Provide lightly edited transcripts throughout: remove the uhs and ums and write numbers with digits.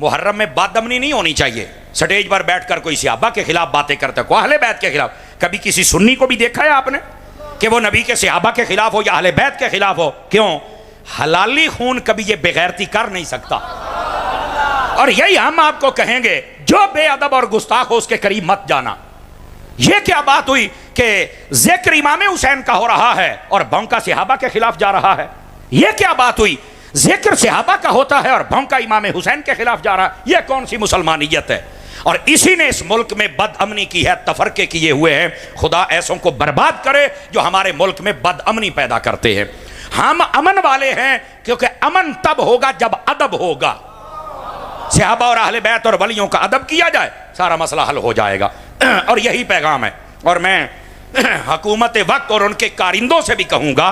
मुहर्रम में बदअमनी नहीं होनी चाहिए। स्टेज पर बैठकर कोई सहाबा के खिलाफ बातें करता, कोई अहले बैत के खिलाफ। कभी किसी सुन्नी को भी देखा है आपने कि वो नबी के सहाबा के खिलाफ हो या अहले बैत के खिलाफ हो? क्यों? हलाली खून कभी ये बेगैरती कर नहीं सकता। और यही हम आपको कहेंगे, जो बेअदब और गुस्ताख हो उसके करीब मत जाना। ये क्या बात हुई कि जिक्र इमाम हुसैन का हो रहा है और भौंका सहाबा के खिलाफ जा रहा है? ये क्या बात हुई? जिक्र सहाबा का होता है और भौंका इमाम हुसैन के खिलाफ जा रहा है? यह कौन सी मुसलमानियत है? और इसी ने इस मुल्क में बदअमनी की है, तफरके किए हुए हैं। खुदा ऐसों को बर्बाद करे जो हमारे मुल्क में बदअमनी पैदा करते हैं। हम अमन वाले हैं क्योंकि अमन तब होगा जब अदब होगा। सहाबा और अहले बैत और वलियों का अदब किया जाए, सारा मसला हल हो जाएगा। और यही पैगाम है। और मैं हुकूमत वक्त और उनके कारिंदों से भी कहूँगा,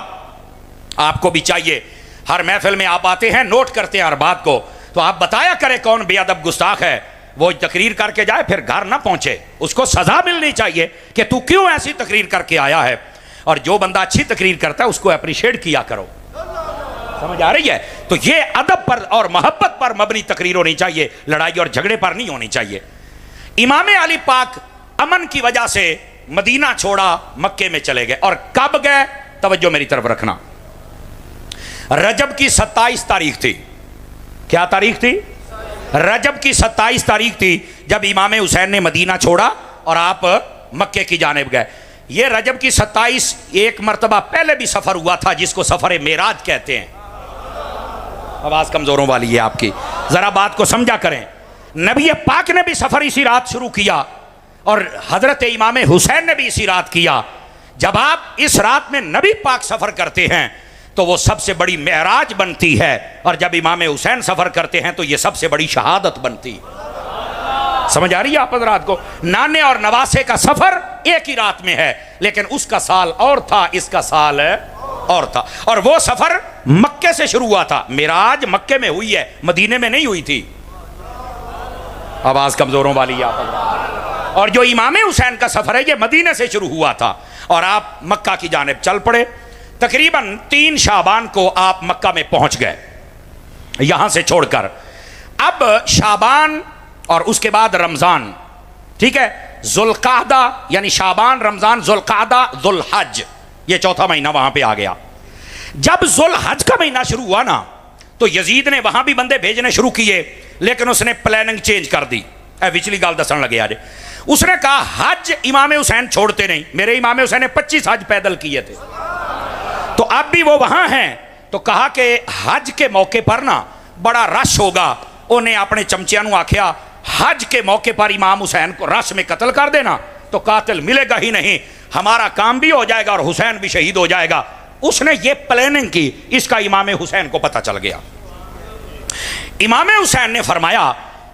आपको भी चाहिए, हर महफिल में आप आते हैं, नोट करते हैं हर बात को, तो आप बताया करें कौन बेअदब गुस्ताख है। वो तकरीर करके जाए फिर घर ना पहुँचे, उसको सज़ा मिलनी चाहिए कि तू क्यों ऐसी तकरीर करके आया है। और जो बंदा अच्छी तकरीर करता है उसको अप्रिशिएट किया करो। समझ आ रही है? तो ये अदब पर और मोहब्बत पर मबनी तकरीर होनी चाहिए, लड़ाई और झगड़े पर नहीं होनी चाहिए। इमाम अली पाक अमन की वजह से मदीना छोड़ा, मक्के में चले गए। और कब गए? तवज्जो मेरी तरफ रखना। रजब की 27 तारीख थी। क्या तारीख थी? रजब की 27 तारीख थी जब इमाम हुसैन ने मदीना छोड़ा और आप मक्के की जानिब गए। ये रजब की 27 एक मरतबा पहले भी सफ़र हुआ था जिसको सफ़र मेराज कहते हैं। आवाज़ कमज़ोरों वाली है आपकी, ज़रा बात को समझा करें। नबी पाक ने भी सफ़र इसी रात शुरू किया और हज़रत इमाम हुसैन ने भी इसी रात किया। जब आप इस रात में नबी पाक सफ़र करते हैं तो वो सबसे बड़ी मेराज बनती है, और जब इमाम हुसैन सफ़र करते हैं तो ये सबसे बड़ी शहादत बनती है। समझ आ रही है आप हज़रात को? नाने और नवासे का सफ़र एक ही रात में है, लेकिन उसका साल और था, इसका साल और था। और वो सफ़र मक्के से शुरू हुआ था। मेराज मक्के में हुई है, मदीने में नहीं हुई थी। आवाज़ कमज़ोरों वाली है आप हज़रात। और जो इमाम हुसैन का सफ़र है ये मदीने से शुरू हुआ था और आप मक्का की जानिब चल पड़े। तकरीबन 3 शाबान को आप मक्का में पहुंच गए यहां से छोड़कर। अब शाबान और उसके बाद रमज़ान, ठीक है, जुल्क़ादा यानी शाबान, रमज़ान, जुल्क़ादा, जुल्हज, ये चौथा महीना वहां पे आ गया। जब जुल्हज का महीना शुरू हुआ ना तो यजीद ने वहां भी बंदे भेजने शुरू किए, लेकिन उसने प्लानिंग चेंज कर दी। पिछली गाल दसन लगे आज। उसने कहा हज इमाम हुसैन छोड़ते नहीं। मेरे इमाम हुसैन ने 25 हज पैदल किए थे, तो अब भी वो वहां हैं। तो कहा कि हज के मौके पर ना बड़ा रश होगा। उन्हें अपने चमचिया नूं आख्या हज के मौके पर इमाम हुसैन को रश में कत्ल कर देना, तो कातिल मिलेगा ही नहीं, हमारा काम भी हो जाएगा और हुसैन भी शहीद हो जाएगा। उसने ये प्लानिंग की, इसका इमाम हुसैन को पता चल गया। इमाम हुसैन ने फरमाया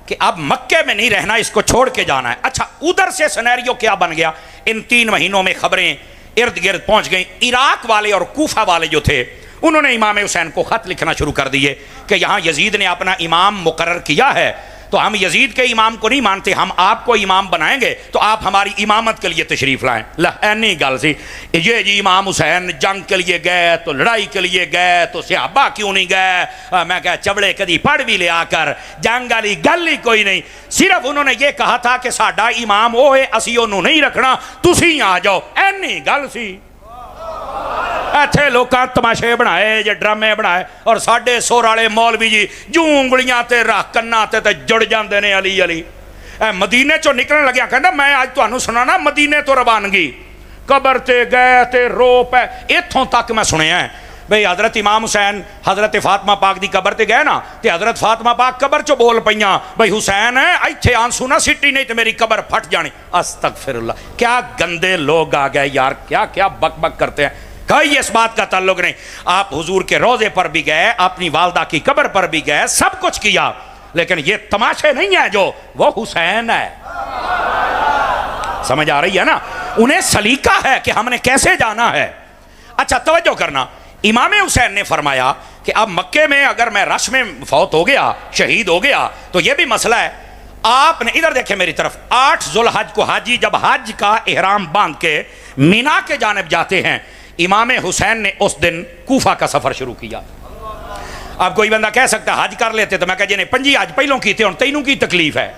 कि अब मक्के में नहीं रहना, इसको छोड़ के जाना है। अच्छा, उधर से सिनेरियो क्या बन गया? इन 3 महीनों में खबरें इर्द गिर्द पहुंच गई। इराक वाले और कूफा वाले जो थे उन्होंने इमाम हुसैन को खत लिखना शुरू कर दिए कि यहाँ यजीद ने अपना इमाम मुकर्रर किया है, तो हम यजीद के इमाम को नहीं मानते, हम आपको इमाम बनाएंगे, तो आप हमारी इमामत के लिए तशरीफ लाएं। लहनी गल सी ये जी इमाम हुसैन जंग के लिए गए तो लड़ाई के लिए गए तो सहाबा क्यों नहीं गए? मैं कह चबड़े कदी पढ़ भी लिया कर, जंग वाली गल ही कोई नहीं। सिर्फ उन्होंने ये कहा था कि साडा इमाम वो है, असी ओनू नहीं रखना, तुसी आ जाओ। एनी गल सी। इत्थे लोकां तमाशे बनाए जे ड्रामे बनाए और साडे सोर वाले मौलवी जी जूं उंगलियां ते रख कन्नां ते जुड़ जांदे ने अली अली। मदीने चों निकलण लग्या कहंदा मैं अज तुहानूं सुणाना मदीने तो रवानगी। कबर ते गए ते रो पै। इत्थों तक मैं सुनिया भाई हज़रत इमाम हुसैन हज़रत फातिमा पाक दी कबर ते गए ना, ते हज़रत फातिमा पाक कबर चो बोल पईयां भाई हुसैन इत्थे आंसू ना सिटी नहीं तो मेरी कबर फट जानी। अस्तगफिरुल्लाह, क्या गंदे लोग आ गए यार, क्या क्या बक बक करते हैं। कोई इस बात का ताल्लुक नहीं। आप हुजूर के रोजे पर भी गए, अपनी वालदा की कब्र पर भी गए, सब कुछ किया, लेकिन ये तमाशे नहीं है जो वो हुसैन है। समझ आ रही है ना? उन्हें सलीका है कि हमने कैसे जाना है। अच्छा तवज्जो करना, इमाम हुसैन ने फरमाया कि अब मक्के में अगर मैं रश में फौत हो गया, शहीद हो गया, तो यह भी मसला है। आपने इधर देखे मेरी तरफ, 8 जुल्हज को हाजी जब हज का एहराम बांध के मीना के जानिब जाते हैं, इमाम हुसैन ने उस दिन कूफा का सफ़र शुरू किया। अब कोई बंदा कह सकता हज कर लेते, तो मैं कह जिन्हें 5 हज पहलों कीते हुण तैनूं की तकलीफ है?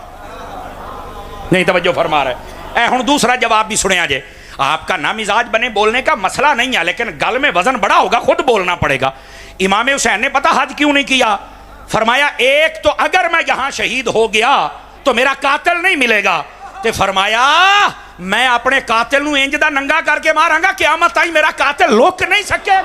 नहीं तवज्जो फरमा रहे। हुण दूसरा जवाब भी सुनिया जे, आपका ना मिजाज बने बोलने का मसला नहीं है, लेकिन गल में वजन बड़ा होगा, खुद बोलना पड़ेगा। इमाम हुसैन ने पता हज क्यों नहीं किया? फरमाया एक तो अगर मैं यहां शहीद हो गया तो मेरा कातिल नहीं मिलेगा, ते फरमाया मैं अपने कातिल नूं इंज दा नंगा करके मारांगा क़यामत ताईं मेरा कातिल लुक नहीं सकेगा।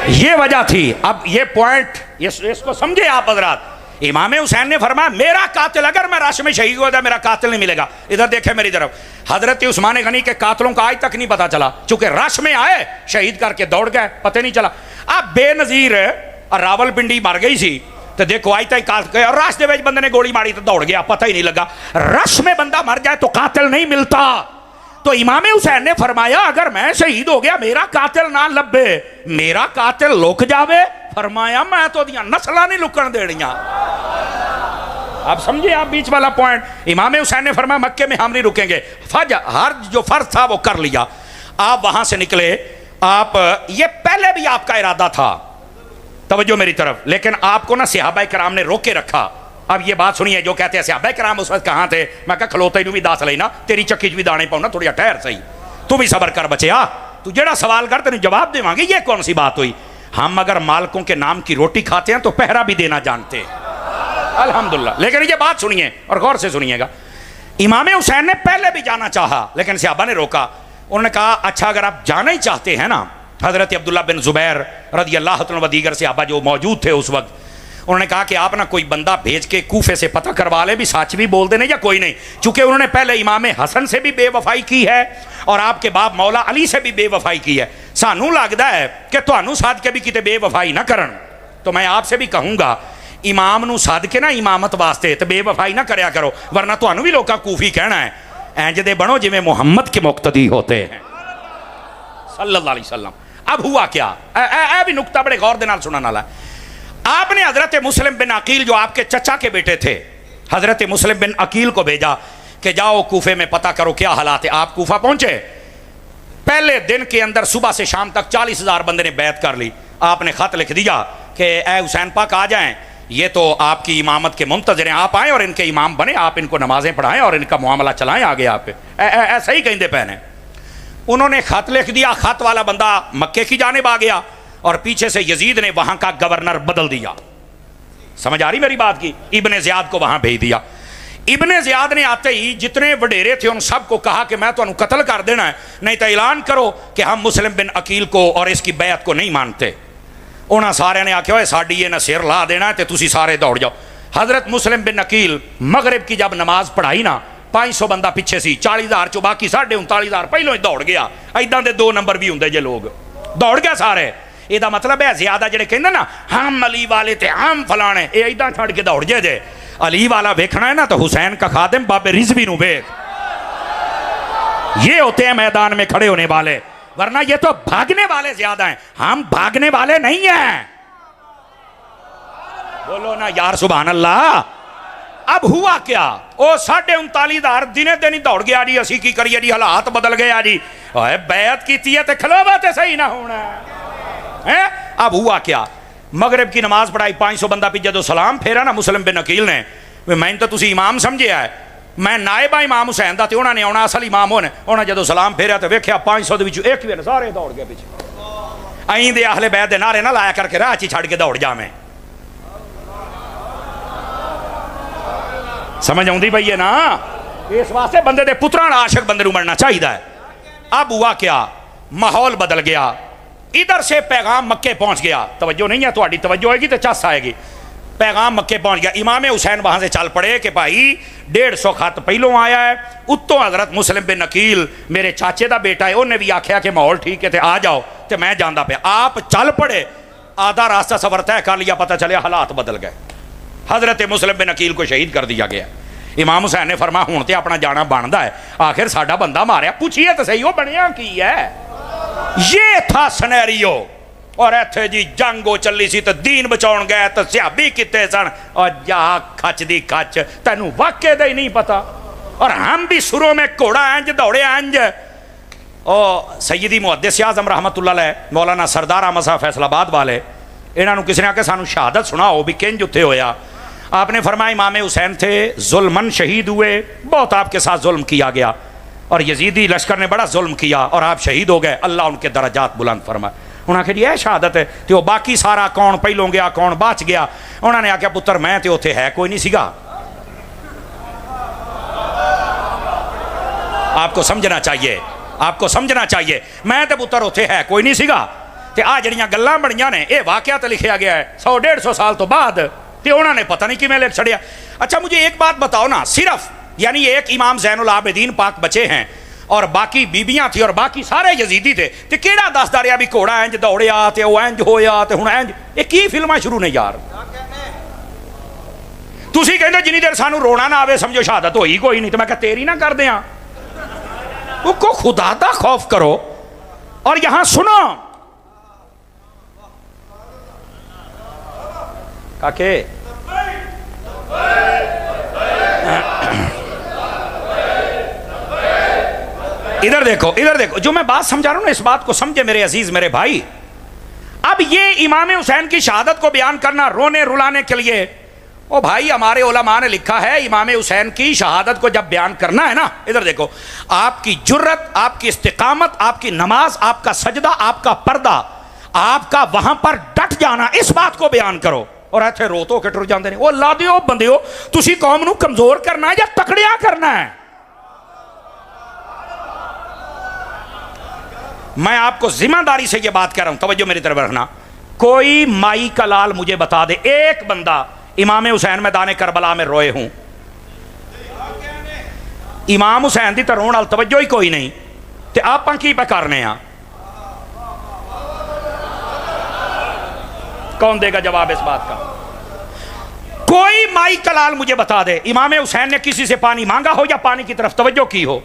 ये वजह थी। अब ये पॉइंट इसको समझे आप हजरात। इमाम हुसैन ने फरमाया मेरा कातिल अगर मैं रश में शहीद हो जाए मेरा कातिल नहीं मिलेगा। इधर देखे मेरी तरफ, हजरत उस्मान गनी के कातिलों का आज तक नहीं पता चला, चूंकि रश में आए शहीद करके दौड़ गए, पता नहीं चला। अब बेनजीर रावलपिंडी मर गई सी, तो देखो आज तक और रश दे बंदे ने गोली मारी तो दौड़ गया, पता ही नहीं लगा। रश में बंदा मर जाए तो कातिल नहीं मिलता। तो इमाम हुसैन ने फरमाया अगर मैं शहीद हो गया मेरा कातिल ना लभे, मेरा कातिल लुक जावे, फरमाया मैं तो दियां नस्लां नहीं लुकण देनियां। आप समझे आप बीच वाला पॉइंट। इमाम हुसैन ने फरमाया मक्के में हम नहीं रुकेंगे, हर जो फर्ज था वो कर लिया। आप वहां से निकले, आप ये पहले भी आपका इरादा था, तवज्जो मेरी तरफ, लेकिन आपको ना सहाबा कराम ने रोके रखा। अब ये बात सुनिए, जो कहते हैं सहाबा कराम उस वक्त कहाँ थे, मैं कहा खलोते भी दस लेना, तेरी चक्की च भी दाने पाऊँ ना, थोड़ा ठहर सही, तू भी सबर कर बचे, तू जेड़ा सवाल कर तेन जवाब देवांगे। ये कौन सी बात हुई? हम अगर मालकों के नाम की रोटी खाते हैं तो पहरा भी देना जानते हैं, अल्हम्दुलिल्लाह। लेकिन ये बात सुनिए और गौर से सुनिएगा। इमाम हुसैन ने पहले भी जाना चाहा, लेकिन सहाबा ने रोका। उन्होंने कहा अच्छा अगर आप जाना ही चाहते हैं ना, हजरत अब्दुल्ला बिन जुबैर रदी अल्लाह तआला व दीगर सहाबा जो मौजूद थे उस वक्त, उन्होंने कहा कि आप ना कोई बंदा भेज के कूफे से पता करवा ले भी सच भी बोलते नहीं या कोई नहीं, चूंकि उन्होंने पहले इमाम हसन से भी बेवफाई की है और आपके बाप मौला अली से भी बेवफाई की है। सानू लगता है कि तुहानू साध के भी किते बेवफाई ना करन, तो मैं आपसे भी कहूँगा इमाम नू साध के ना इमामत वास्ते तो बेवफाई ना करया करो, वरना तुहानू भी लोग कूफी कहना है। इंज दे बनो जिवें मुहम्मद के मुक्तदी होते हैं सल्लल्लाहु अलैहि वसल्लम। अब हुआ क्या, ए भी नुक्ता बड़े गौर दे नाल सुनने वाला। आपने हजरत मुस्लिम बिन अकील जो आपके चचा के बेटे थे, हजरत मुस्लिम बिन अकील को भेजा कि जाओ कूफे में पता करो क्या हालात है। आप कूफा पहुंचे, पहले दिन के अंदर सुबह से शाम तक 40,000 बंदे ने बैत कर ली। आपने खत लिख दिया कि ए हुसैन पाक आ जाएं, ये तो आपकी इमामत के मुंतजर हैं, आप आएँ और इनके इमाम बने, आप इनको नमाजें पढ़ाएं और इनका मामला चलाएं आगे आप पे, ऐसा ही कहते पहने। उन्होंने खत लिख दिया, खत वाला बंदा मक्के की जानिब आ गया और पीछे से यजीद ने वहां का गवर्नर बदल दिया। समझ आ रही मेरी बात की? इब्ने ज़ियाद को वहां भेज दिया। इब्ने ज़ियाद ने आते ही जितने वडेरे थे उन सबको कहा कि मैं तुहानू कत्ल कर देना है, नहीं तो ऐलान करो कि हम मुस्लिम बिन अकील को और इसकी बैत को नहीं मानते। उन्होंने सारे ने आख्या साड़ी ये ना सिर ला देना है, तो तुसी सारे दौड़ जाओ। हजरत मुस्लिम बिन अकील मगरिब की जब नमाज पढ़ाई ना, 500 बंदा पिछे सी, 40,000 चो बाकी 39,500 पहलों ही दौड़ गया। इदां दे 2 नंबर भी होंगे जे लोग दौड़ गए सारे। ਇਹਦਾ मतलब है ज्यादा ਜਿਹੜੇ ਕਹਿੰਦੇ ना हम अली वाले थे हम फलाने, ये इदा छड़ के दौड़ जे। अली वाला देखना है ना तो हुसैन का खादिम बाबे रिजवी नु वेख, ये होते हैं मैदान में खड़े होने वाले, वरना ये तो भागने वाले ज्यादा हैं, हम भागने वाले नहीं हैं। बोलो ना यार सुभान अल्लाह। अब हुआ क्या, वो 39,500 दिने दिन ही दौड़ गया जी, असी की करिए जी, हालात बदल गया जी, बैत की है तो खलोवा तो सही ना होना है। अब हुआ क्या, मगरिब की नमाज पढ़ाई, 500 बंदा पी जो सलाम फेरा ना मुस्लिम बिन अकील ने, मैं तो तुसी इमाम समझे है, मैं नायबा इमाम हुसैन का, तो उन्होंने आना असल इमाम होने। उन्हें जो सलाम फेरिया तो वेख्या 500 एक भी सारे दौड़ गए पीछे। अं दे आहले बैत दे नारे ना लाया करके राह च छड़ के दौड़ जा। मैं समझ आती पई है ना, इस वास्ते बंदे दे पुत्रां आशक बंदे नूं बनना चाहिए है। अब हुआ क्या, माहौल बदल गया, इधर से पैगाम मक्के पहुंच गया। तवज्जो नहीं है, थोड़ी तवज्जो आएगी तो चस आएगी। पैगाम मक्के पहुंच गया, इमाम हुसैन वहां से चल पड़े कि भाई 150 खत पहलों आया है, उत्तों हजरत मुस्लिम बिन अकील मेरे चाचे का बेटा है, उन्हें भी आख्या कि माहौल ठीक है तो आ जाओ, तो मैं जाना पे। आप चल पड़े, आधा रास्ता सफर तय कर लिया, पता चलिया हालात बदल गए, हजरत मुस्लिम बिन अकील को शहीद कर दिया गया। इमाम हुसैन ने फरमाया हुण तो अपना जाना बनता है, आखिर साडा बंदा मारिया, पूछिए तो सही वो बनया की है। ये था सिनेरियो। और इत्थे जी जंग हो चली सी तो दीन बचाउण गए तो सियाबी किते सन और जा खच दी खच तैनू वाक़े दा ही नहीं पता। और हम भी शुरू में घोड़ा इंज दौड़े इंज। और सैयदी मुहद्दिस आज़म रहमतुल्लाह अलैह मौलाना सरदार अहमद साहब फैसलाबाद वाले, इन्होंने किसी ने आके सानू शहादत सुनाओ भी किंज उत्थे होया। आपने फरमाया इमाम हुसैन थे, जुल्मन शहीद हुए, बहुत आपके साथ जुल्म किया गया और यजीदी लश्कर ने बड़ा जुल्म किया और आप शहीद हो गए, अल्लाह उनके दराजात बुलंद फरमाए। उन्होंने आखिया जी यह शहादत है तो बाकी सारा कौन पहलों गया कौन बच गया। उन्होंने आख्या पुत्र मैं तो उत्थे है कोई नहीं सीगा। आपको समझना चाहिए, आपको समझना चाहिए, मैं तो पुत्र उत्थे है कोई नहीं सीगा। ते आ जड़ियां गल्लां बड़ियां ने ये वाकया तो लिखा गया है 100-150 साल तो बाद, तो उन्होंने पता नहीं किमें लिख छड़िया। अच्छा मुझे एक बात बताओ ना, सिर्फ यानी एक इमाम ज़ैनुल आबिदीन पाक बचे हैं और बाकी बीबियां थी और बाकी सारे यजीदी थे, तो केड़ा दसदा रहा भी घोड़ा इंज दौड़िया तो वह इंज होया तो हुण इंज, ये की फिल्मां शुरू ने यार। तुसीं कहंदे जिन्नी देर सानू रोना ना आवे समझो शहादत होई कोई नहीं, तो मैं कहा तेरी ना कर दें। उसको खुदा दा खौफ करो। और यहां सुनो काके इधर देखो, इधर देखो, जो मैं बात समझा रहा हूं ना इस बात को समझे मेरे अजीज मेरे भाई। अब ये इमाम हुसैन की शहादत को बयान करना रोने रुलाने के लिए, ओ भाई हमारे उलमा ने लिखा है इमाम हुसैन की शहादत को जब बयान करना है ना, इधर देखो, आपकी जुर्रत, आपकी इस्तिकामत, आपकी नमाज, आपका सजदा, आपका पर्दा, आपका वहां पर डट जाना, इस बात को बयान करो। और इत्थे रो तो के टुर जाते हैं। वो अल्लाह दे बंदे हो, तुसी कौम नू कमजोर करना है या तकड़िया करना है? मैं आपको जिम्मेदारी से ये बात कह रहा हूं, तवज्जो मेरी तरफ रखना। कोई माई का लाल मुझे बता दे एक बंदा इमाम हुसैन मैदान करबला में रोए हूं। इमाम हुसैन दी तो रोण वाल तवज्जो ही कोई नहीं, ते आप की पे करने आ? कौन देगा जवाब इस बात का? कोई माई का लाल मुझे बता दे इमाम हुसैन ने किसी से पानी मांगा हो या पानी की तरफ तवज्जो की हो?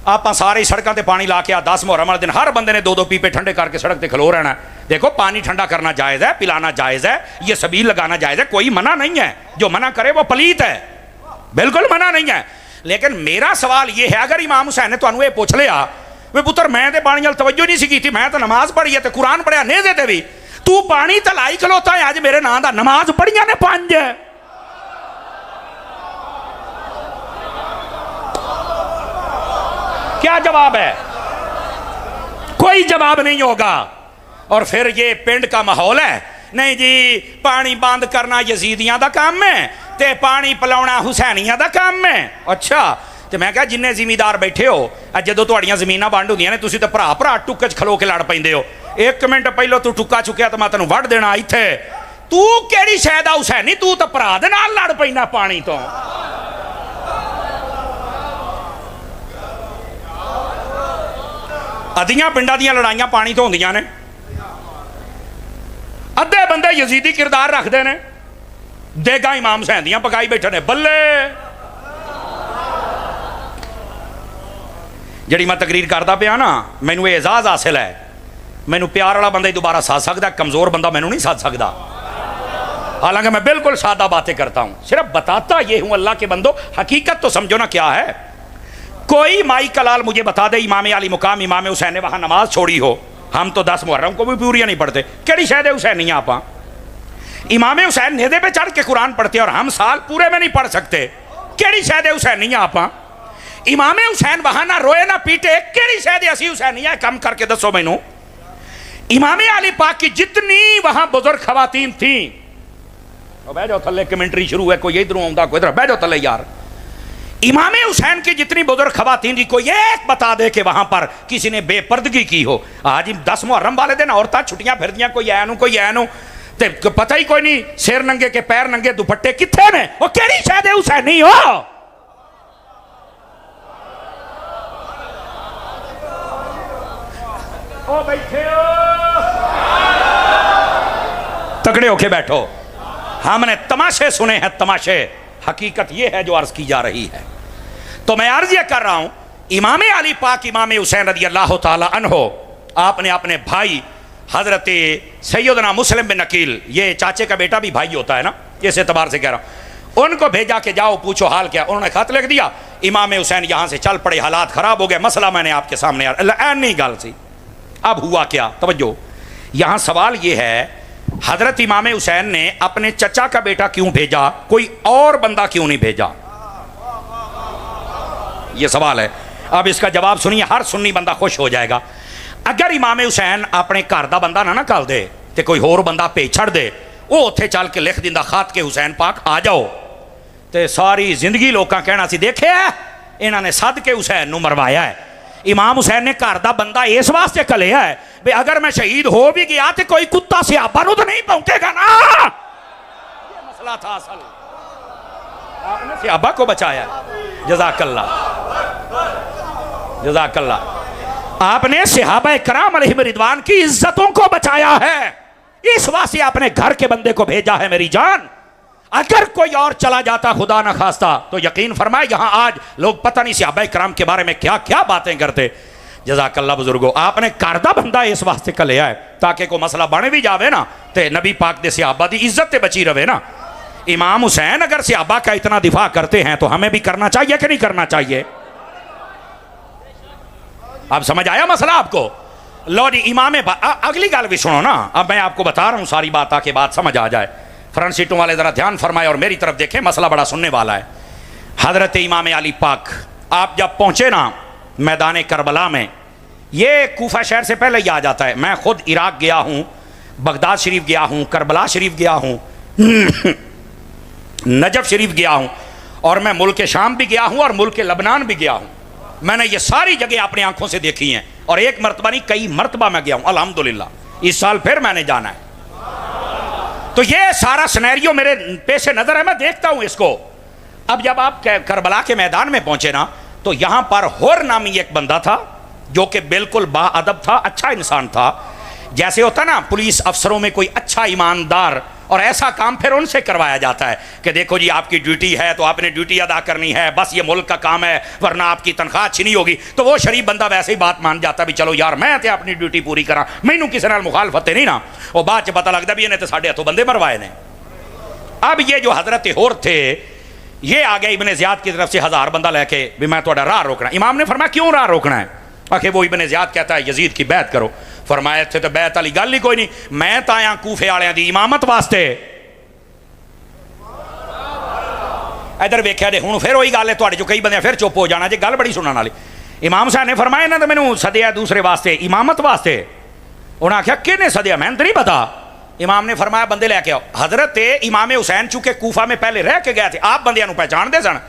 आप सारे सड़कों पर पानी ला के आ 10 मुहर्रम वाले दिन हर बंदे ने 2-2 पीपे ठंडे करके सड़क पर खलो रहना। देखो पानी ठंडा करना जायज़ है, पिलाना जायज़ है, ये सबील लगाना जायज़ है, कोई मना नहीं है। जो मना करे वो पलीत है, बिल्कुल मना नहीं है। लेकिन मेरा सवाल ये है, अगर इमाम हुसैन ने तुहानू ये पूछ लिया वे पुत्र मैं तो पानी वाल तवज्जो नहीं सी की, मैं तो नमाज पढ़ी है, कुरान पढ़िया नेज़े ते भी, तू पानी तलाई खलोता है अज मेरे नाम का, नमाज पढ़िया ने 5। क्या जवाब है? कोई जवाब नहीं होगा। और फिर ये पिंड का माहौल है, नहीं जी पानी बंद करना यजीदियां दा काम है ते पानी पिलाउना हुसैनियां दा काम है। अच्छा तो मैं कहा जिन्ने जिमीदार बैठे हो जो तुहाड़ियां जमीनां वंड होंदियां ने, तुसी तो भरा भरा टुक्के च खलो के लड़ पैंदे हो। 1 मिनट पहलो तू टुक्का चुक्या तो मैं तेनू वड़ देना इत्थे, तू केड़ी शै दा हुसैनी, तू तो भरा दे नाल लड़ पैंदा पानी तो। अद्धियां पिंडां दियां लड़ाइयां पानी तो होंदियां ने, अद्धे बंदे यजीदी किरदार रखते हैं, देगा इमाम हुसैन दियां पकाई बैठे ने। बल्ले जी मैं तकरीर करता पाया ना, मैनू एजाज हासिल है, मैनू प्यार वाला बंदा ही दोबारा साध सकता, कमजोर बंदा मैनू नहीं साध सकता। हालांकि मैं बिल्कुल सादा बातें करता हूं, सिर्फ बताता ये हूं अल्लाह के बंदो, हकीकत तो समझो ना क्या है। कोई माई का लाल मुझे बता दे इमाम अली मुकाम इमाम हुसैन ने वहां नमाज छोड़ी हो। हम तो 10 मुहर्रम को भी पूरी नहीं पढ़ते, केड़ी शायद हुसैनी आप? इमाम हुसैन नेदे पे चढ़ के कुरान पढ़ते और हम साल पूरे में नहीं पढ़ सकते, केड़ी शायद हुसैनी आप? इमाम हुसैन वहां ना रोए ना पीटे, केड़ी शायद असी हुसैनी है? कम करके दसो मैनू। इमाम अली पाक की जितनी वहां बुजुर्ग खवातीन थी, बह जाओ थले, कमेंट्री शुरू है, कोई इधरों आउंदा कोई इधर, बह जाओ थले यार। इमाम हुसैन की जितनी बुजुर्ग खवातीन थी, कोई एक बता दे कि वहां पर किसी ने बेपर्दगी की हो। आज 10 मुहर्रम वाले दिन औरतां छुट्टियां फिरदियां, कोई ऐनू कोई ऐनू, ते पता ही कोई नहीं, सिर नंगे के पैर नंगे, दुपट्टे किथे ने, वो केड़ी शायद हुसैनी हो? ओ बैठे हो, तगड़े होके बैठो। हमने तमाशे सुने हैं, तमाशे, हकीकत यह है जो अर्ज की जा रही है। तो मैं अर्ज यह कर रहा हूं, इमाम अली पाक इमाम हुसैन रज़ी अल्लाह ताला अन्हो, आपने अपने भाई हज़रत सैयदना मुस्लिम बिन अकील, ये चाचे का बेटा भी भाई होता है ना, इस एतबार से कह रहा हूँ, उनको भेजा कि जाओ पूछो हाल क्या। उन्होंने खत लिख दिया, इमाम हुसैन यहाँ से चल पड़े, हालात ख़राब हो गए, मसला मैंने आपके सामने नहीं गाल सी। अब हुआ क्या, तवज्जो, यहाँ सवाल ये है, हज़रत इमाम हुसैन ने अपने चचा का बेटा क्यों भेजा, कोई और बंदा क्यों नहीं भेजा, ये सवाल है। अब इसका जवाब सुनिए, हर सुन्नी बंदा खुश हो जाएगा। अगर इमाम हुसैन अपने घर का बंदा ना घल दे तो कोई होर बंदा भेज छड़ दे, वो उत्थे चल के लिख दिंदा खत के हुसैन पाक आ जाओ, तो सारी जिंदगी लोग कहना सी देखे इन्होंने सद के हुसैन नूं मरवाया है। इमाम हुसैन ने घर का बंदा इस वास्ते घलिया है भी अगर मैं शहीद हो भी गया तो कोई कुत्ता सियाबा नूं तो नहीं भौंकेगा ना, ये मसला था असल। आपने सियाबा को बचाया, जज़ाकल्लाह जज़ाकल्लाह। आपने सहाबा कराम अलैहिम रिदवान की इज्जतों को बचाया है, इस वास्ते आपने घर के बंदे को भेजा है मेरी जान। अगर कोई और चला जाता खुदा न खास्ता तो यकीन फरमाए यहाँ आज लोग पता नहीं सहाबा कराम के बारे में क्या क्या बातें करते। जज़ाकल्लाह बुजुर्गो, आपने करदा बंदा इस वास्ते का लिया है ताकि कोई मसला बन भी जावे ना तो नबी पाक दे सहाबा दी इज्जत ते बची रहे ना। इमाम हुसैन अगर सहाबा का इतना दिफा करते हैं तो हमें भी करना चाहिए कि नहीं करना चाहिए। अब समझ आया मसला आपको। लो जी, इमाम अगली गल भी सुनो ना, अब मैं आपको बता रहा हूँ सारी बात आके बात समझ आ जाए। फ्रंट सीटों वाले ज़रा ध्यान फरमाए और मेरी तरफ देखें, मसला बड़ा सुनने वाला है। हज़रत इमाम अली पाक आप जब पहुँचे ना मैदान करबला में, ये कूफा शहर से पहले ही आ जाता है। मैं खुद इराक गया हूँ, बगदाद शरीफ गया हूँ, करबला शरीफ गया हूँ, नजफ शरीफ गया हूँ, और मैं मुल्क शाम भी गया हूँ और मुल्क लबनान भी गया हूँ। मैंने ये सारी जगह अपनी आंखों से देखी हैं और एक मरतबा नहीं कई मरतबा मैं गया हूँ अल्हम्दुलिल्लाह। इस साल फिर मैंने जाना है। तो ये सारा सिनेरियो मेरे पेश नज़र है, मैं देखता हूँ इसको। अब जब आप करबला के मैदान में पहुंचे ना तो यहाँ पर हुर नामी एक बंदा था जो कि बिल्कुल बाअदब था, अच्छा इंसान था। जैसे होता ना पुलिस अफसरों में कोई अच्छा ईमानदार, और ऐसा काम फिर उनसे करवाया जाता है कि देखो जी आपकी ड्यूटी है तो आपने ड्यूटी अदा करनी है, बस ये मुल्क का काम है वरना आपकी तनख्वाह अच्छी नहीं होगी। तो वो शरीफ बंदा वैसे ही बात मान जाता भी चलो यार मैं तो अपनी ड्यूटी पूरी करा, मैनू किसी नाल मुखालफत नहीं ना। और बाद च पता लगता भी इन्हें तो साढ़े हथों बंदे मरवाए ने। अब ये जो हजरत होर थे ये आ गए इब्ने ज़ियाद की तरफ से 1000 बंदा लेके भी मैं थोड़ा राह रोकना। इमाम ने फरमाया क्यों राह रोकना है? आखिर वो इब्ने ज़ियाद कहता है यजीद की बैत करो। फरमाया इत्थे तो बैत वाली गल ही कोई नहीं, मैं तो आया कूफे वालियां दी इमामत वास्ते। इधर वेख्या दे हुण फिर वही गल है, तुहाडे चों कई बंदे फिर चुप हो जाना जे गल बड़ी सुनने वाली। इमाम साहब ने फरमाया इन्हां तो मैनू सदिया दूसरे वास्ते इमामत वास्ते। उन्हें आख्या किहने सदिया मैनूं तो नहीं पता। इमाम ने फरमाया बंदे लैके आओ। हजरत इमाम हुसैन चूंकि कूफा में पहले रह के गए थे, आप बंदियां नूं पहचानते सन।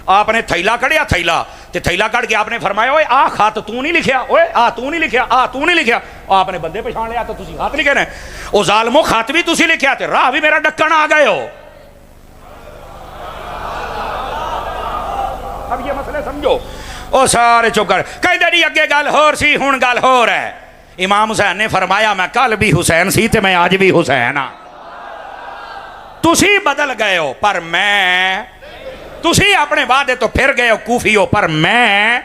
आपने थैला कढ़िया, थैला कढ़ के आपने फरमाया ओए आ खत तू नहीं लिखिया, ओए आ तू नहीं लिखिया, आ तू नहीं लिखिया। आपने बंदे पछाण लिया तो तुसीं खत लिखे ने। ओ जालमो खत भी तुसीं लिखिया ते राह भी मेरा डक्कण आ गए हो। अब ये मसले समझो। ओ सारे चुप कर, कहंदे जी अगे गल होर सी हुण गल होर है। इमाम हुसैन ने फरमाया मैं कल भी हुसैन सी ते मैं आज भी हुसैन हाँ। तुसी बदल गए हो पर मैं, तुसी अपने वादे तो फिर गए हो कूफी हो पर मैं।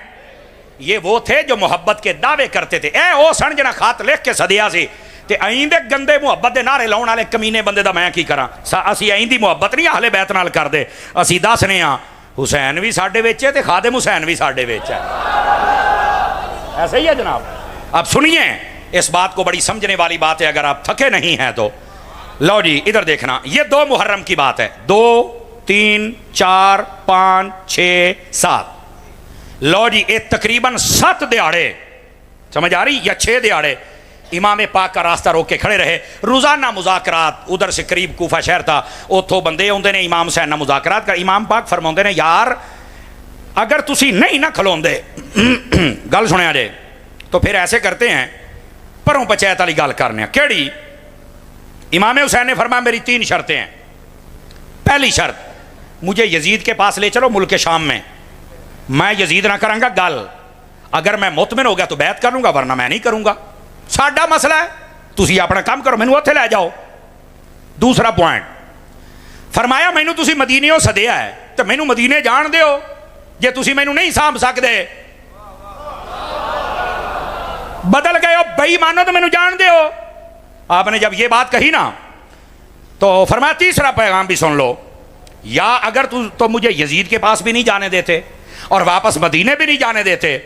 ये वो थे जो मोहब्बत के दावे करते थे। ए ओ सन जना खात लिख के सदिया सी ते अईंदे गंदे मुहब्बत दे नारे लाउण वाले कमीने बंदे दा मैं की करा। असी अईंदी मुहब्बत नहीं अहले बैत नाल करदे, असी दसने आ हुसैन भी साडे विच है ते खादिम हुसैन भी साडे विच है। ऐसे ही है जनाब। अब सुनिए इस बात को, बड़ी समझने वाली बात है अगर आप थके नहीं हैं तो। लो जी इधर देखना, ये 2 मुहर्रम की बात है। 2 3 4 5 6 7। लो जी ये तकरीबन 7 दिहाड़े, समझ आ रही, या 6 दिहाड़े इमाम पाक का रास्ता रोक के खड़े रहे। रोजाना मुज़ाकरात, उधर से करीब कूफा शहर था, उतों बंदे आउंदे ने इमाम हुसैन नाल मुज़ाकरात कर। इमाम पाक फरमाउंदे ने यार अगर तुसी नहीं ना खलोंदे गल सुनिया जे तो फिर ऐसे करते हैं परों पंचायत वाली गल करने। केड़ी? इमाम हुसैन ने फरमाया मेरी 3 शर्तें हैं। पहली शर्त, मुझे यजीद के पास ले चलो मुल्क शाम में, मैं यजीद ना करांगा गल, अगर मैं मुतमिन हो गया तो बैत करूंगा वरना मैं नहीं करूंगा। साडा मसला है, तुसी अपना काम करो, मैनू उत्थे ले जाओ। दूसरा पॉइंट फरमाया मैनू तुसी मदीने सदिया है तो मैनू मदीने जान दिओ, जे तुसी मैनू नहीं सांभ सकते बदल गए हो बेईमानो तो मैनू जान दिओ। आपने जब ये बात कही ना तो फरमाया तीसरा पैगाम भी सुन लो, या अगर तो मुझे यजीद के पास भी नहीं जाने देते और वापस मदीने भी नहीं जाने देते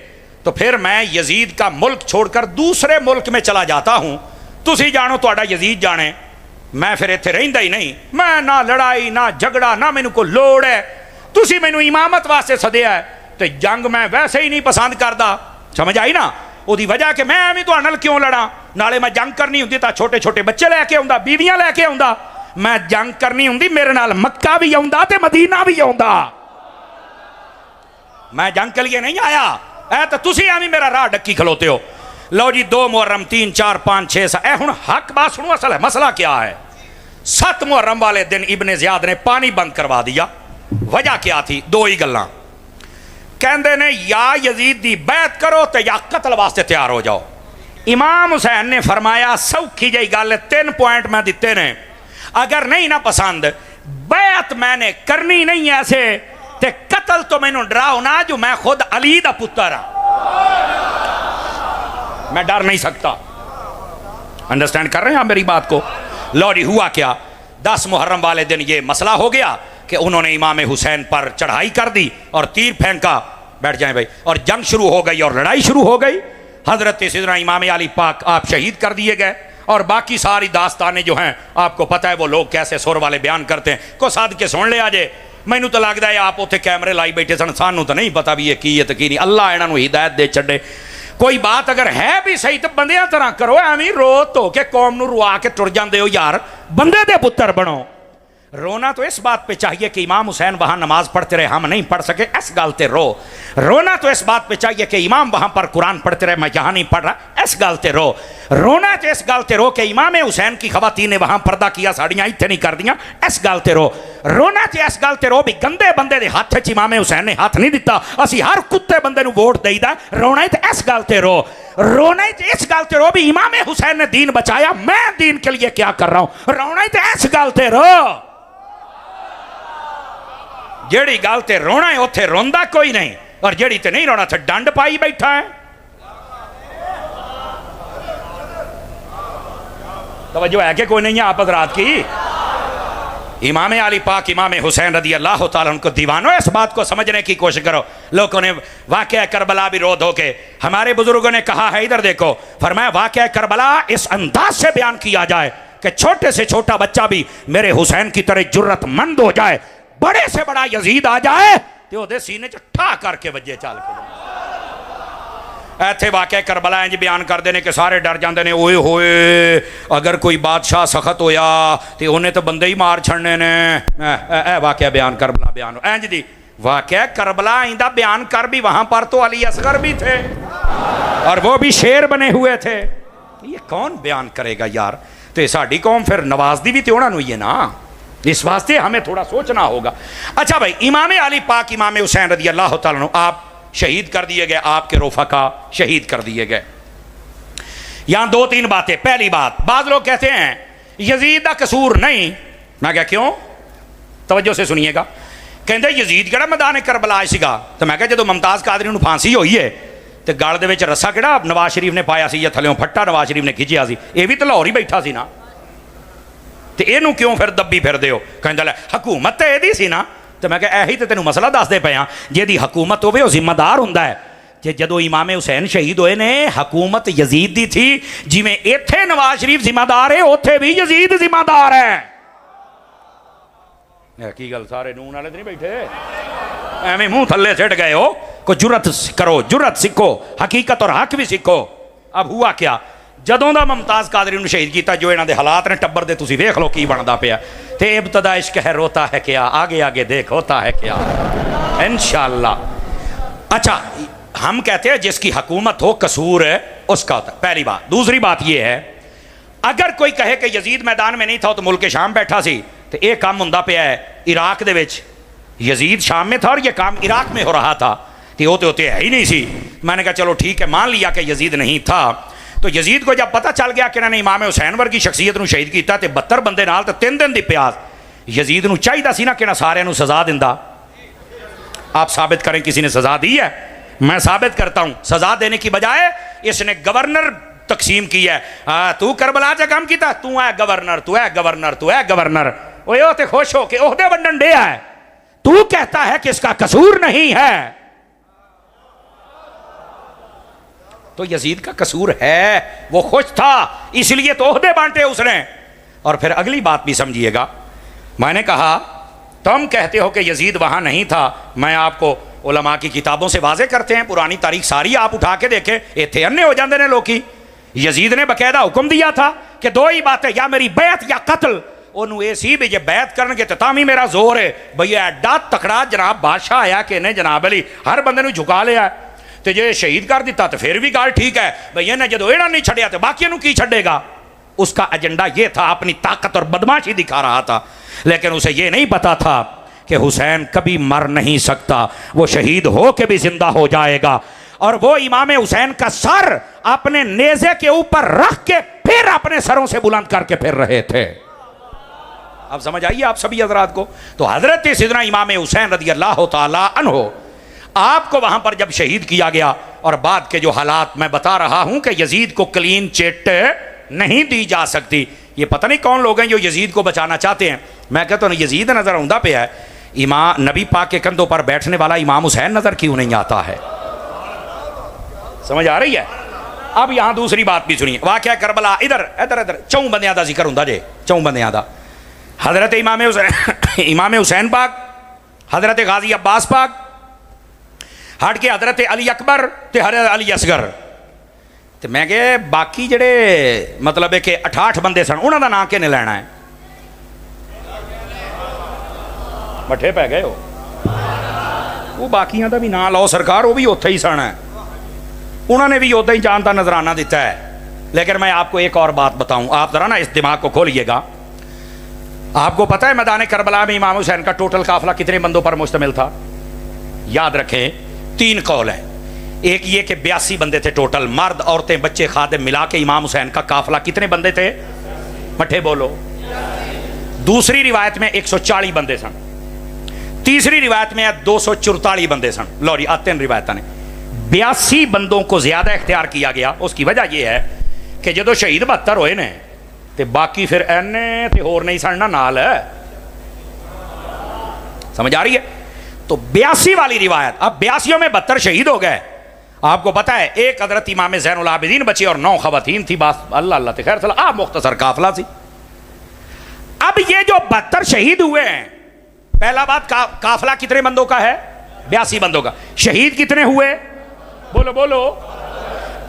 तो फिर मैं यजीद का मुल्क छोड़कर दूसरे मुल्क में चला जाता हूं। तुसी जानो तुहाडा यजीद जाने, मैं फिर इत्थे रहिंदा ही नहीं। मैं ना लड़ाई ना झगड़ा ना मैनू कोई लोड़ है, तुसी मैनू इमामत वास्ते सदिया है तो जंग मैं वैसे ही नहीं पसंद करता। समझ आई ना? ਉਹਦੀ वजह कि मैं ਐਵੇਂ ਤੁਹਾਡੇ ਨਾਲ क्यों लड़ा, नाले मैं जंग करनी ਹੁੰਦੀ ਤਾਂ छोटे छोटे बच्चे लैके आउंदा, बीवियां लैके आउंदा। मैं जंग करनी ਹੁੰਦੀ मेरे नाल मक्का भी आउंदा ते मदीना भी आउंदा। मैं जंग के लिए नहीं आया, ऐ तो तुसी ਐਵੇਂ मेरा राह डक्की खलोते हो। लो जी 2 मुहर्रम 3 4 5 6 7 ए हुण हक बात सुनो, असल है मसला क्या है। 7 मुहर्रम वाले दिन इब्ने ज़ियाद ने पानी बंद करवा दिया। वजह क्या थी? 2 ही गल्लां। कहते ने या यजीद दी बैत करो तो या कतल वास्ते तैयार हो जाओ। इमाम हुसैन ने फरमाया सौखी जी गल 3 पॉइंट मैं दिते ने, अगर नहीं ना पसंद बैत मैंने करनी नहीं ऐसे ते कतल तो मैनू डराओ ना, जो मैं खुद अली दा पुत्र हाँ, मैं डर नहीं सकता। अंडरस्टैंड कर रहे हैं आप मेरी बात को? लो जी हुआ क्या, 10 मुहर्रम वाले दिन ये मसला हो गया कि उन्होंने इमाम हुसैन पर चढ़ाई कर दी और तीर फेंका। बैठ जाएं भाई। और जंग शुरू हो गई और लड़ाई शुरू हो गई। हजरत सिदना इमाम अली पाक आप शहीद कर दिए गए और बाकी सारी दास्तानें जो हैं आपको पता है वो लोग कैसे सुर वाले बयान करते हैं। को साध के सुन लिया जे। मैनू तो लगता है आप उत्थे कैमरे लाई बैठे सन, सानू तो नहीं पता भी ये की है तो की नहीं। अल्लाह इन्हों हिदायत दे छड़े। कोई बात अगर है भी सही तो बंदियां तरह करो, एवं रो धो के कौम नू रुआ के तुर जाते हो यार। बंदे दे पुत्र बनो। रोना तो इस बात पे चाहिए कि इमाम हुसैन वहां नमाज पढ़ते रहे, हम नहीं पढ़ सके, इस गलते रो। रोना तो इस बात पे चाहिए कि इमाम वहां पर कुरान पढ़ते रहे, मैं यहां नहीं पढ़ रहा, इस गलते रो। रोना तो इस गलते रो कि इमाम हुसैन की खवातीन ने वहां पर्दा किया, साड़ियां इत्थे नहीं कर दियां, इस गलते रो। रोना तो इस गलते रो भी गंदे बंदे दे हाथ च इमाम हुसैन ने हाथ नहीं दिता, असी हर कुत्ते बंदे नू वोट देईदा। रोना तो इस गलते रो। रोना तो इस गलते रो भी इमाम हुसैन ने दीन बचाया, मैं दीन के लिए क्या कर रहा हूं। रोना तो इस गलते रो। जेड़ी गल ते रोना है उत्थे रोंदा कोई नहीं, और जेड़ी ते नहीं रोना थे डंड पाई बैठा है। तवज्जो है कि कोई नहीं है आप हज़रात की? इमाम अली पाक इमाम हुसैन रदी अल्लाह तआला उनको दीवानो इस बात को समझने की कोशिश करो। लोगों ने वाक़या करबला भी रो धो के, हमारे बुजुर्गों ने कहा है, इधर देखो, फरमाया वाक़या करबला इस अंदाज से बयान किया जाए कि छोटे से छोटा बच्चा भी मेरे हुसैन की तरह जुर्रतमंद हो जाए, बड़े से बड़ा यजीद आ जाए तो ओदे सीने च ठा करके वजे चल के। इत्थे वाक़या करबला इंज बयान करते हैं कि सारे डर जाते हैं, ओए होए अगर कोई बादशाह सख्त होया तो उन्हें तो बंदे ही मार छड़ने ने। वाक़या बयान करबला बयान इंज दी वाक़या करबला इंदा बयान कर भी वहां पर तो अली असगर भी थे और वो भी शेर बने हुए थे। ये कौन बयान करेगा यार? तो साड़ी कौम फिर नवाजदी भी तो उन्होंने ही है ना, इस वास्ते हमें थोड़ा सोचना होगा। अच्छा भाई, इमाम अली पाक इमाम हुसैन रदी अल्लाह तआला अन्हु आप शहीद कर दिए गए, आपके रोफका शहीद कर दिए गए। यहां 2-3 बातें। पहली बात, बाज लोग कहते हैं यजीद का कसूर नहीं। मैं क्या क्यों? तवज्जो से सुनिएगा। कहते यजीद केड़ा मैदान करबला सीगा, तो मैं जो मुमताज़ कादरी नूं फांसी हुई है तो गल दे विच रस्सा केड़ा नवाज शरीफ ने पाया सी या थल्लों फट्टा नवाज शरीफ ने खिंचिया सी, ये भी तो लाहौर ही बैठा सी ना, तो इनू क्यों फिर दब्बी फिरदे हो? कहंदा ले हुकूमत तो यही सी ना। तो मैं कहा यही तो तेनों मसला दसदे पे हाँ, जिहदी हुकूमत होवे वो जिम्मेदार हुंदा है। जे जदों इमाम हुसैन शहीद होए ने हुकूमत यजीद दी थी, जिवें इत्थे नवाज शरीफ जिम्मेदार है उत्थे भी यजीद जिम्मेदार है। की गल सारे नून वाले नहीं बैठे एवं मुंह थल्ले सिट गए हो? कोई जुरत करो, जुरत सीखो, हकीकत और हक भी सीखो। अब हुआ क्या, जदों दा मुमताज़ कादरी नूं शहीद किया, जो इन्हां दे हालात ने टब्बर दे तुसीं वेख लो की बनदा पिया। ते इब्तदा इश्क है रोता है क्या, आगे आगे देख होता है क्या, इंशाअल्लाह। अच्छा, हम कहते हैं जिसकी हुकूमत हो कसूर है उसका होता है, पहली बात। दूसरी बात यह है, अगर कोई कहे कि यजीद मैदान में नहीं था तो मुल्क शाम बैठा सी, तो यह काम हुंदा पिया है इराक दे विच। यजीद शाम में था और यह काम इराक में हो रहा था, तो वो तो होते है ही नहीं सी। मैंने कहा चलो ठीक है, मान लिया कि यजीद नहीं था। तो यजीद को जब पता चल गया कि इन्होंने इमाम हुसैन वर्गी शख्सियत नूं शहीद किया, तो 72 बंदे नाल तो 3 दिन दी प्यास। यजीद नूं चाहिदा सी ना कि सारिਆਂ नूं सज़ा दिंदा। आप साबित करें किसी ने सज़ा दी है? मैं साबित करता हूं, सज़ा देने की बजाय इसने गवर्नर तकसीम की है। तू करबला च काम किया, तू है गवर्नर, तू है गवर्नर, तू है गवर्नर। वो तो खुश हो के ओहदे वंडन डे है, तू कहता है कि इसका कसूर नहीं है। तो यजीद का कसूर है, वो खुश था इसलिए तो ओहदे बांटे उसने। और फिर अगली बात भी समझिएगा, मैंने कहा तुम कहते हो कि यजीद वहां नहीं था, मैं आपको उलमा की किताबों से वाजे करते हैं, पुरानी तारीख सारी आप उठा के देखें, इतने अन्ने हो जाते हैं लोग। यजीद ने बकायदा हुक्म दिया था कि दो ही बातें, या मेरी बैत या कत्ल। उन्होंने ये सी भी जे बैत करनगे तो तामी मेरा जोर है भैया, एडा तकड़ा जनाब बादशाह आया कि इन्हें जनाब अली हर बंदे ਨੂੰ झुका लिया, तो जे शहीद कर दिता तो फिर भी गल ठीक है, भैया ने जो एड़ा नहीं छड़िया तो बाकी की छड़ेगा। उसका एजेंडा ये था, अपनी ताकत और बदमाशी दिखा रहा था, लेकिन उसे ये नहीं पता था कि हुसैन कभी मर नहीं सकता, वो शहीद हो के भी जिंदा हो जाएगा। और वो इमाम हुसैन का सर अपने नेज़े के ऊपर रख के फिर अपने सरों से बुलंद करके फिर रहे थे। अब समझ आइए आप सभी हजरात को। तो हजरत सिदना इमाम हुसैन रज़ी अल्लाह तआला अन्हु आपको वहां पर जब शहीद किया गया, और बाद के जो हालात मैं बता रहा हूं कि यजीद को क्लीन चिट नहीं दी जा सकती। ये पता नहीं कौन लोग हैं जो यजीद को बचाना चाहते हैं। मैं कहता हूँ यजीद नजर औंदा पे है, इमाम नबी पाक के कंधों पर बैठने वाला इमाम हुसैन नजर क्यों नहीं आता है? समझ आ रही है? अब यहां दूसरी बात भी सुनिए, वाकया करबला। इधर इधर इधर चौं बंदियां दा जिक्र हुंदा जे, चौं बंदियां दा। हजरत इमाम हुसैन पाक, हजरत गाजी अब्बास पाक, हट के हजरत अली अकबर ते हजरत अली असगर। तो मैं कहा बाकी जड़े मतलब है कि 68 बंदे सन, उन्होंने नाम किने लेना है? मठे पै गए हो, वो बाकियां का भी ना लो सरकार, वो भी उत्थे ही सन है, उन्होंने भी उदा ही जान का नजराना दिता है। लेकिन मैं आपको एक और बात बताऊं, आप जरा ना इस दिमाग को खोलिएगा। आपको पता है मैदान करबला में इमाम हुसैन का टोटल काफिला कितने बंदों पर मुश्तमिल था? याद रखें, 3 कौल है। एक ये कि 82 बंदे थे टोटल, मर्द औरतें बच्चे खादिम मिला के इमाम हुसैन का काफिला कितने बंदे थे? मठे बोलो। दूसरी रिवायत में 140 बंदे सन, तीसरी रिवायत में 244 बंदे सन। लो जी, 3 रिवायत ने 82 बंदों को ज्यादा इख्तियार किया गया। उसकी वजह यह है कि जो शहीद 72 होए ने, तो बाकी फिर एने तो होर नहीं सड़ना नाल है। समझ आ रही है? तो 82 वाली रिवायत, अब 82 में 72 शहीद हो गए। आपको पता है एक हजरत इमाम ज़ैनुल आबिदीन बची और 9 खवातीन थी, बस अल्लाह अल्लाह ते खैर चला आप मुख्तसर काफिला थी। अब ये जो 72 शहीद हुए हैं, पहला बात काफिला कितने बंदों का है? 82 बंदों का। शहीद कितने हुए? बोलो बोलो।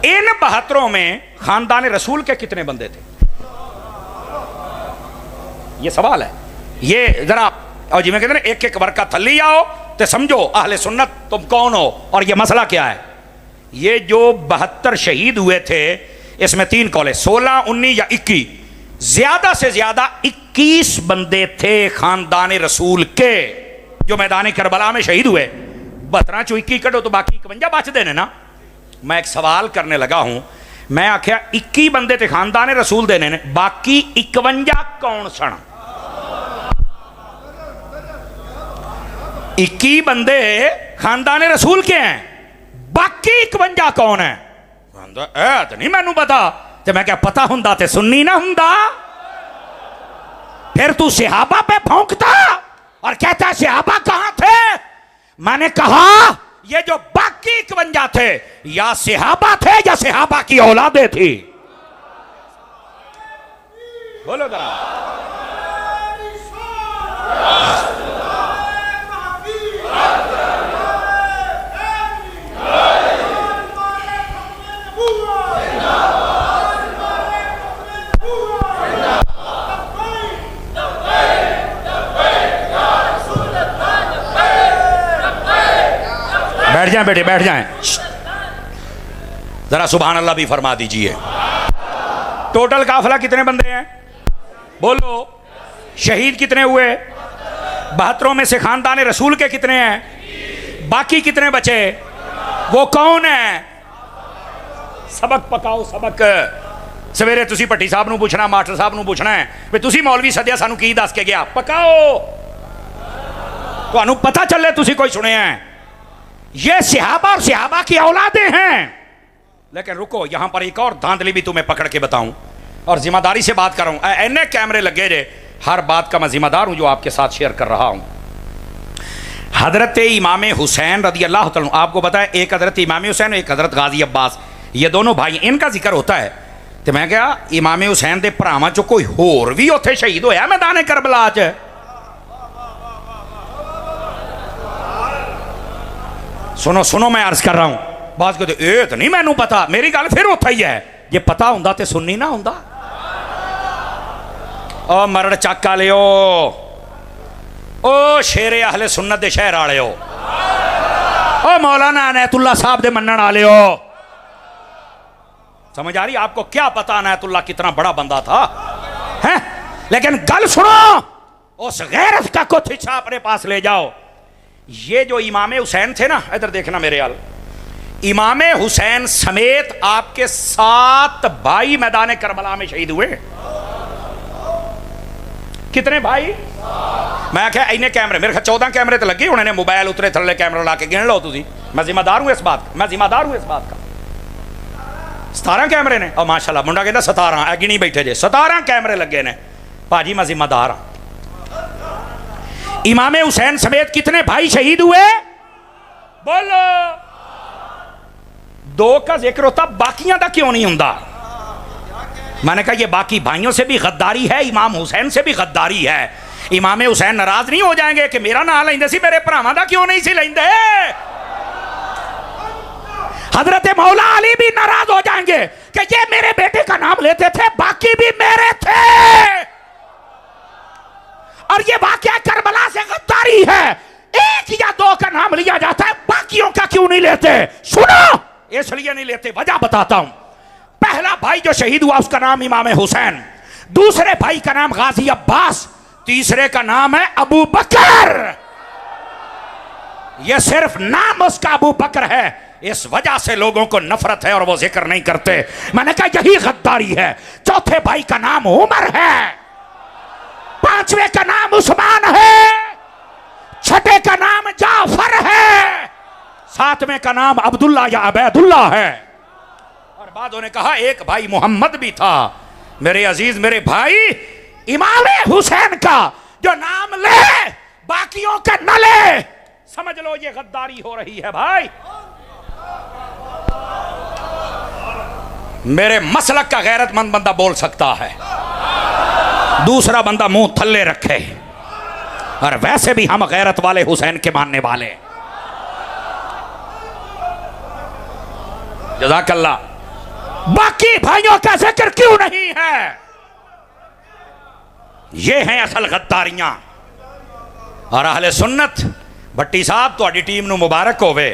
इन 72 में खानदान रसूल के कितने बंदे थे? ये सवाल है। ये जरा और जिमें कहते हैं एक एक वर्का थल्ली आओ तो समझो अहले सुन्नत तुम कौन हो और ये मसला क्या है। ये जो 72 शहीद हुए थे, इसमें 3 कौले, 16, 19 या 21, ज्यादा से ज्यादा 21 बंदे थे खानदान रसूल के जो मैदान करबला में शहीद हुए। 72 चो 21 कटो तो बाकी 51 बच देने ना। मैं एक सवाल करने लगा हूं, मैं आख्या 21 बंदे थे खानदान रसूल देने ने, बाकी 51 कौन सन? 21 बंदे खानदान रसूल के हैं, बाकी 51 कौन है? तो नहीं मैनू पता। तो मैं क्या पता हुंदा ते सुन्नी ना हुंदा? फिर तू सहाबा पे भौंकता और कहता सहाबा कहां थे? मैंने कहा ये जो बाकी 51 थे या सहाबा थे या सहाबा की औलादे थी। बोलो जरा। बैठ जाएं बेटे, बैठ जाएं, जरा सुभान अल्लाह भी फरमा दीजिए। टोटल काफिला कितने बंदे हैं? बोलो। शहीद कितने हुए? 72 में से खानदान रसूल के कितने हैं? बाकी कितने बचे? वो कौन है? सबक पकाओ सबक। सवेरे तुसी भट्टी साहब नूं पूछना, मास्टर साहब नूं पूछना है भी तुसी मौलवी सद्या सानू की दस के गया, पकाओ तुहानू पता चले तुसी कोई सुने हैं। ये सहाबा और सहाबा की औलादे हैं। लेकिन रुको, यहां पर एक और धांधली भी तुम्हें पकड़ के बताऊं, और जिम्मेदारी से बात कर रहा हूं। एने कैमरे लगे जे, हर बात का मैं जिम्मेदार हूं जो आपके साथ शेयर कर रहा हूं। हजरत इमाम हुसैन रदी अल्लाह तआला, आपको बताया एक हजरत इमाम हुसैन, एक हजरत गाजी अब्बास, ये दोनों भाई, इनका जिक्र होता है। तो मैं क्या इमाम हुसैन के भरावां चो कोई होर भी उत्थे शहीद होया मैदान करबला च? सुनो सुनो, मैं अर्ज कर रहा हूं, बात कहते ये तो नहीं मैनू पता, मेरी गल फिर उत्थे ही है, जे पता हुंदा ते सुननी ना हुंदा। ओ मरड़ चक लियो, ओ शेरे अहले सुन्नत दे शहर वाले हो, ओ मौलाना अनैतुल्लाह साहब दे मनण वाले हो। समझ आ रही आपको? क्या पता अनैतुल्लाह कितना बड़ा बंदा था, हैं? लेकिन गल सुनो, उस गैरत का कुछ हिस्सा अपने पास ले जाओ। ये जो इमाम हुसैन थे ना, इधर देखना मेरे यार, इमाम हुसैन समेत आपके 7 भाई मैदान करबला में शहीद हुए। कितने भाई? मैं क्या इन्हें कैमरे, मेरे ख्याल 14 कैमरे तो लगे उन्होंने, मोबाइल उतरे थले कैमरा ला के गिन लो तुसी, मैं जिम्मेदार हूं इस बात का, मैं जिम्मेदार हूं इस बात का। 17 कैमरे ने, और माशाल्लाह मुंडा कहता 17 गिनी बैठे जे, 17 कैमरे लगे ने भाजी, मैं जिम्मेदार हाँ। इमाम हुसैन समेत कितने भाई शहीद हुए? बोलो। 2 का जिक्र होता, बाकियां का क्यों नहीं होता? मैंने कहा ये बाकी भाइयों से भी गद्दारी है, इमाम हुसैन से भी गद्दारी है। इमाम हुसैन नाराज नहीं हो जाएंगे कि मेरा नाम लेंदे सी, मेरे भरावां दा क्यों नहीं सी लेंदे? हजरत मौला अली भी नाराज हो जाएंगे कि ये मेरे बेटे का नाम लेते थे, बाकी भी मेरे थे, और ये वाकया करबला से गद्दारी है। 1 या 2 का नाम लिया जाता है, बाकियों का क्यों नहीं लेते? सुनो, इसलिए नहीं लेते, वजह बताता हूं। पहला भाई जो शहीद हुआ उसका नाम इमाम हुसैन, दूसरे भाई का नाम गाजी अब्बास, तीसरे का नाम है अबू बकर। यह सिर्फ नाम उसका अबू बकर है, इस वजह से लोगों को नफरत है और वो जिक्र नहीं करते। मैंने कहा यही गद्दारी है। चौथे भाई का नाम उमर है, 5वें का नाम उस्मान है, 6ठे का नाम जाफर है, 7वें का नाम अब्दुल्ला या अबैदुल्ला है, और बाद उन्होंने कहा एक भाई मोहम्मद भी था। मेरे अजीज, मेरे भाई, इमाम हुसैन का जो नाम ले बाकियों का न ले, समझ लो ये गद्दारी हो रही है भाई। मेरे मसलक का गैरतमंद बंदा बोल सकता है, दूसरा बंदा मुंह थल्ले रखे, और वैसे भी हम गैरत वाले हुसैन के मानने वाले। जज़ाकल्लाह। बाकी भाइयों का जिक्र क्यों नहीं है? ये हैं असल गद्दारियां। और अहले सुन्नत, भट्टी साहब तुहाडी टीम नूं मुबारक होवे,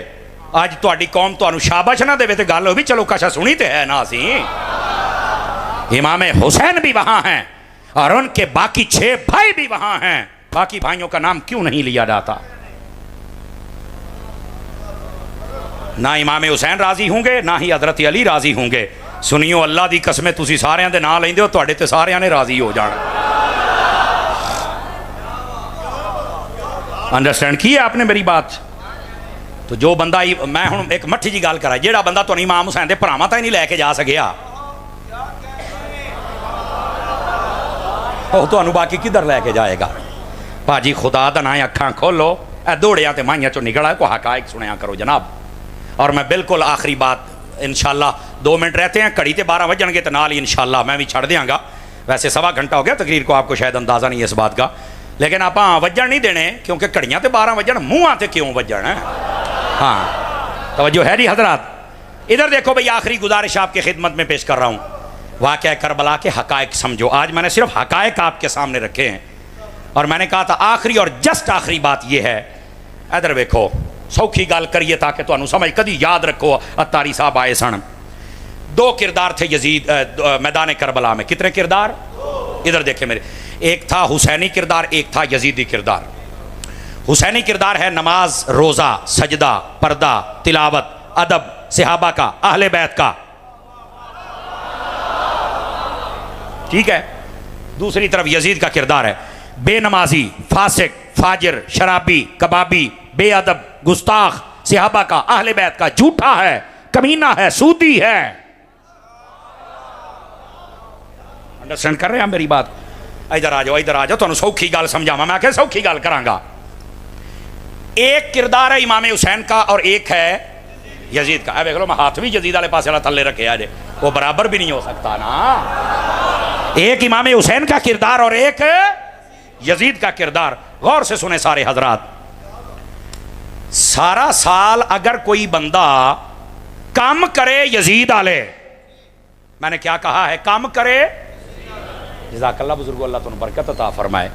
अज तुहाडी कौम तुहानूं शाबाश ना देवे ते गल हो भी, चलो कशा सुनी ते है ना। असी इमाम हुसैन भी वहां हैं और उनके बाकी 6 भाई भी वहां हैं, बाकी भाइयों का नाम क्यों नहीं लिया जाता? ना इमाम हुसैन राजी होंगे, ना ही हजरत अली राजी होंगे। सुनियो, अल्लाह दी कसमें तुसी सारियां दे नाम लेंदे हो, तुहाडे ते सारियां ने राजी हो जाना। अंडरस्टैंड की है आपने मेरी बात? तो जो बंदा, मैं हुण एक मट्ठी जी गल करा, जेड़ा बंदा तुहानूं इमाम हुसैन दे भरावां ताईं नहीं लैके जा सकिया, ਉਹ ਤੁਹਾਨੂੰ बाकी किधर लैके जाएगा? भाजी खुदा दा नाम अखां खोलो, दौड़िया तो माइया चो निकला को हकायक सुनिया करो जनाब। और मैं बिल्कुल आखिरी बात, इंशाल्लाह 2 मिनट रहते हैं, घड़ी तो 12 बजणगे तो नाल ही इंशाल्लाह मैं भी छड़ देंगा। वैसे 1.25 घंटा हो गया तकरीर को, आपको शायद अंदाज़ा नहीं है इस बात का, लेकिन आप वजन नहीं देने, क्योंकि घड़ियाँ तो 12 बजन, मुँह तो क्यों वजन है। हाँ, तवज्जो है जी हजरात। इधर देखो भाई, आखिरी गुजारिश आपकी खिदमत में पेश कर रहा हूँ। वाक़या करबला के हकायक समझो। आज मैंने सिर्फ हकायक आपके सामने रखे हैं, और मैंने कहा था आखिरी और जस्ट आखिरी बात यह है, इधर देखो, सौखी गल करिए ताकि तुहानू समझ, कदी याद रखो अत्तारी साहब आए सन। 2 किरदार थे यजीद मैदान करबला में। कितने किरदार? इधर देखे मेरे, एक था हुसैनी किरदार, एक था यजीदी किरदार। हुसैनी किरदार है नमाज, रोज़ा, सजदा, पर्दा, तिलावत, अदब, सहाबा का, अहले बैत का, ठीक है। दूसरी तरफ यजीद का किरदार है बेनमाजी, फासिक, फाजिर, शराबी, कबाबी, बेअदब, गुस्ताख, सहाबा का, अहले बैत का, झूठा है, कमीना है, सूदी है। अंडरस्टैंड कर रहे हैं मेरी बात? इधर आ जाओ, इधर आ जाओ, तुहानू सौखी गल समझावा। मैं क्या सौखी गल करांगा। एक किरदार है इमाम हुसैन का और एक है यजीद का। देख लो, मैं हाथ भी यजीद वाले पास वाला थल्ले रखे आज, वो बराबर भी नहीं हो सकता ना। एक इमाम हुसैन का किरदार और एक यजीद का किरदार। गौर से सुने सारे हजरात। सारा साल अगर कोई बंदा काम करे यजीद आले, मैंने क्या कहा है, काम करे, जज़ाकल्लाह बुजुर्गो, अल्लाह तुम बरकत अता फरमाए।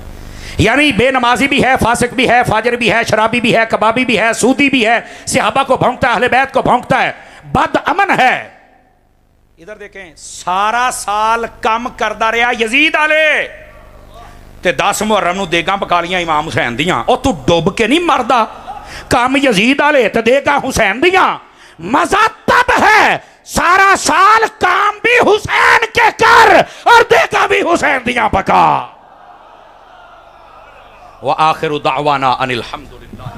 यानी बेनमाजी भी है, फासिक भी है, फाजिर भी है, शराबी भी है, कबाबी भी है, सूदी भी है, सहाबा को भौंकता है, अहले बैत को भौंकता है, बद अमन है। इधर देखें, सारा साल कम करदा रहा यजीद आले ते 10 मुहर्रम नूं देगां पका लियां इमाम हुसैन दियां। ओ तू डुब के नहीं मरदा, कम यजीद आले ते देगां हुसैन दियां। मजा तब है सारा साल काम भी हुसैन के कर और देगा भी हुसैन दियां पका। व आखिरु दावाना अनिल हम्दुलिल्लाह।